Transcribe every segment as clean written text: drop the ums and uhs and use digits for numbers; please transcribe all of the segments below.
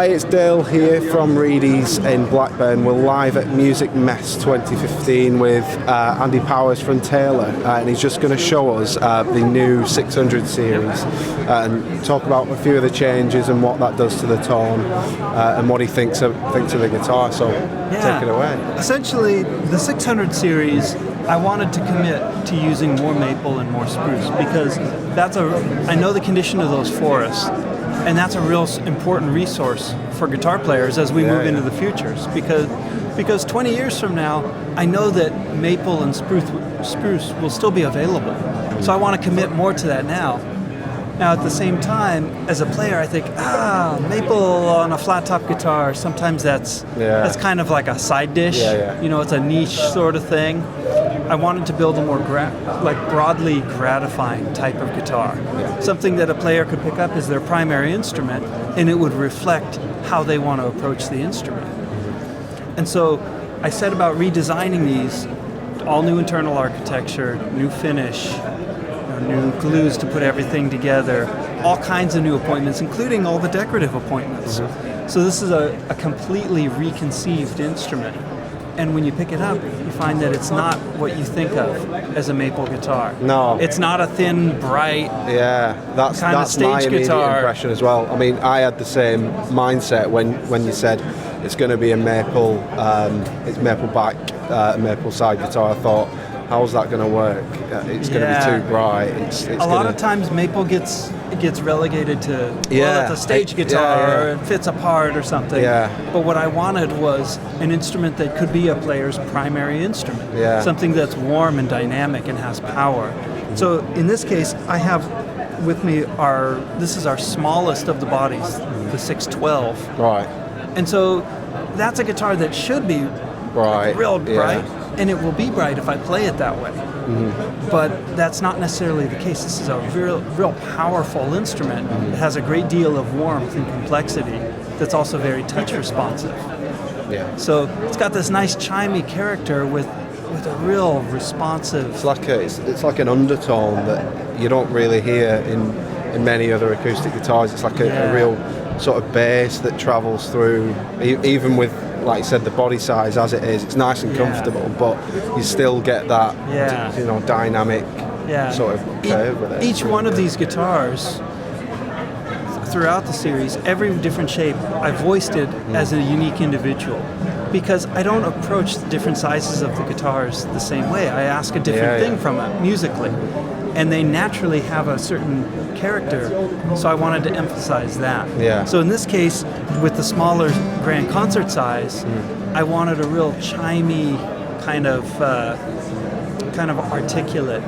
Hi, it's Dale here from Reidys in Blackburn. We're live at Musikmesse 2015 with Andy Powers from Taylor, and he's just going to show us the new 600 series and talk about a few of the changes and what that does to the tone and what he thinks of the guitar. So take it away. Essentially, the 600 series, I wanted to commit to using more maple and more spruce because I know the condition of those forests. And that's a real important resource for guitar players as we move into the futures, because 20 years from now, I know that maple and spruce will still be available. So I want to commit more to that now. Now, at the same time, as a player, I think, maple on a flat top guitar, sometimes that's kind of like a side dish. You know, it's a niche sort of thing. I wanted to build a more broadly gratifying type of guitar. Something that a player could pick up as their primary instrument, and it would reflect how they want to approach the instrument. And so I set about redesigning these, all new internal architecture, new finish, new glues to put everything together, all kinds of new appointments, including all the decorative appointments. So this is a completely reconceived instrument. And when you pick it up, you find that it's not what you think of as a maple guitar. No. It's not a thin, bright, that's stage my immediate guitar. impression as well. I mean, I had the same mindset when you said it's going to be a maple, it's maple back, maple side guitar. I thought, how's that going to work? It's going to be too bright. It's a lot of times maple gets relegated to, it's a stage guitar, or it fits apart or something. But what I wanted was an instrument that could be a player's primary instrument. Something that's warm and dynamic and has power. So in this case, I have with me this is our smallest of the bodies, the 612. Right. And so that's a guitar that should be real bright. And it will be bright if I play it that way. But that's not necessarily the case. This is a real powerful instrument. It has a great deal of warmth and complexity that's also very touch responsive. So it's got this nice chimey character with a real responsive... It's like an undertone that you don't really hear in many other acoustic guitars. It's like a real sort of bass that travels through, even with, like you said, the body size as it is. It's nice and comfortable, but you still get that dynamic sort of curve with it. Each one of these guitars throughout the series, every different shape, I voiced it as a unique individual, because I don't approach the different sizes of the guitars the same way. I ask a different thing from it musically, and they naturally have a certain character, so I wanted to emphasize that. So in this case, with the smaller grand concert size, I wanted a real chimey kind of articulate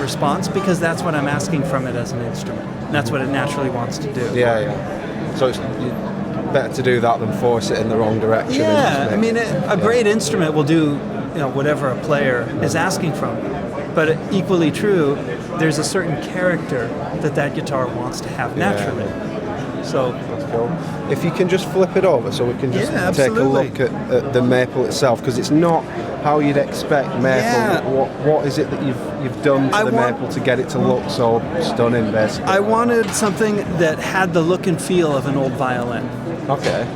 response, because that's what I'm asking from it as an instrument. And that's what it naturally wants to do. So it's better to do that than force it in the wrong direction. I mean, a great instrument will do whatever a player is asking from it. But equally true, there's a certain character that guitar wants to have naturally. So that's cool. If you can just flip it over so we can just take a look at the maple itself, because it's not how you'd expect maple. What is it that you've done to the maple to get it to look so stunning, basically? I wanted something that had the look and feel of an old violin. Okay.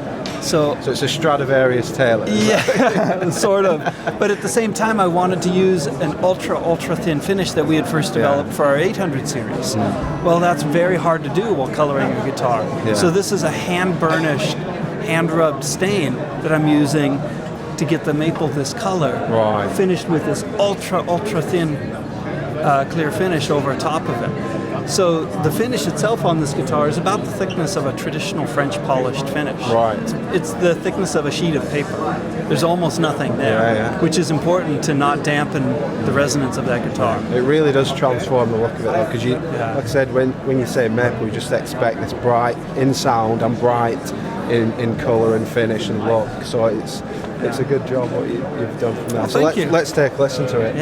So it's a Stradivarius Taylor. Sort of. But at the same time, I wanted to use an ultra thin finish that we had first developed for our 800 series. Well, that's very hard to do while coloring a guitar. So this is a hand-burnished, hand-rubbed stain that I'm using to get the maple this color, finished with this ultra thin clear finish over top of it. So the finish itself on this guitar is about the thickness of a traditional French polished finish. It's the thickness of a sheet of paper. There's almost nothing there, which is important to not dampen the resonance of that guitar. It really does transform the look of it, though, because like I said, when you say maple, you just expect this bright in sound and bright in colour and finish and look. So it's a good job what you've done from that. Well, so let's take a listen to it.